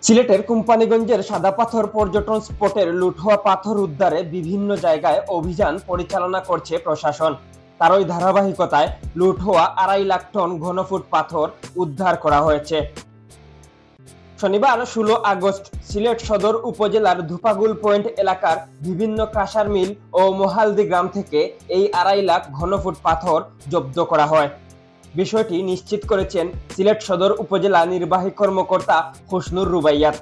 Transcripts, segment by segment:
সিলেটের কোম্পানিগঞ্জের সাদা পাথর পর্যটন স্পটের লুট হওয়া পাথর উদ্ধারে বিভিন্ন জায়গায় অভিযান পরিচালনা করছে প্রশাসন। তারই ধারাবাহিকতায় লুট হওয়া 2.5 লাখ টন ঘনফুট পাথর উদ্ধার করা হয়েছে। শনিবার 16 আগস্ট সিলেট সদর উপজেলার ধুপাগুল পয়েন্ট এলাকার বিভিন্ন কাঁসার মিল ও মোহালদি গ্রাম থেকে এই 2.5 লাখ ঘনফুট পাথর জব্দ করা হয়। বিষয়টি নিশ্চিত করেছেন সিলেট সদর উপজেলা নির্বাহী কর্মকর্তা হোসনুর রুবাইয়াত।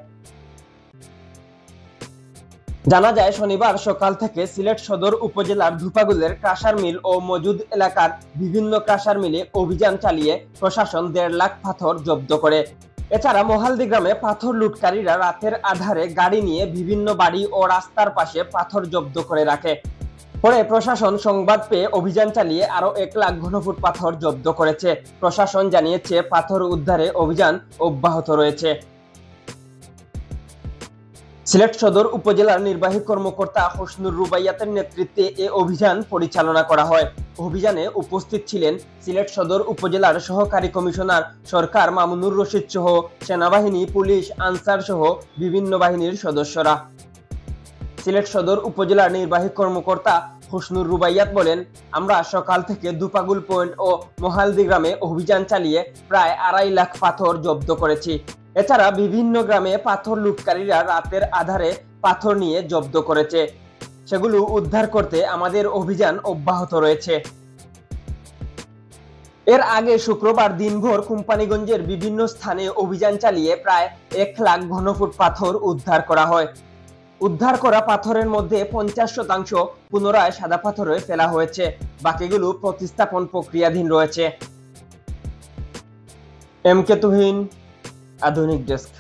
জানা যায়, শনিবার সকাল থেকে সিলেট সদর উপজেলার ধুপাগুলের কাঁসার মিল ও মজুদ এলাকার বিভিন্ন কাঁসার মিলে অভিযান চালিয়ে প্রশাসন 1.5 লাখ পাথর জব্দ করে। এছাড়া মোহালদি গ্রামে পাথর লুটকারীরা রাতের আধারে গাড়ি নিয়ে বিভিন্ন বাড়ি ও রাস্তার পাশে পাথর জব্দ করে রাখে। পরে প্রশাসন সংবাদ পেয়ে অভিযান চালিয়ে আরো 1 লাখ ঘনফুট পাথর জব্দ করেছে। প্রশাসন জানিয়েছে, পাথর উদ্ধারে অভিযান অব্যাহত রয়েছে। সিলেট সদর উপজেলার নির্বাহী কর্মকর্তা হোসনুর রুবাইয়াতের নেতৃত্বে এ অভিযান পরিচালনা করা হয়। অভিযানে উপস্থিত ছিলেন সিলেট সদর উপজেলার সহকারী কমিশনার সরকার মামুনুর রশিদ সহ সেনাবাহিনী, পুলিশ, আনসার সহ বিভিন্ন বাহিনীর সদস্যরা। সিলেট সদর উপজেলার নির্বাহী কর্মকর্তা হোসনুর রুবাইয়াত বলেন, আমরা সকাল থেকে ধুপাগুল পয়েন্ট ও মোহালদি গ্রামে অভিযান চালিয়ে প্রায় 2.5 লাখ পাথর জব্দ করেছি। এছাড়া বিভিন্ন গ্রামে পাথর লুটকারীরা রাতের আধারে পাথর নিয়ে জব্দ করেছে। সেগুলো উদ্ধার করতে আমাদের অভিযান অব্যাহত রয়েছে। এর আগে শুক্রবার দিনভর কোম্পানিগঞ্জের বিভিন্ন স্থানে অভিযান চালিয়ে প্রায় 1 লাখ ঘনফুট পাথর উদ্ধার করা হয়। উদ্ধার করা পাথরের মধ্যে 50% পুনরায় সাদা পাথরে ফেলা হয়েছে, বাকিগুলো প্রতিস্থাপন প্রক্রিয়াধীন রয়েছে। এম কে তুহিন, আধুনিক ডেস্ক।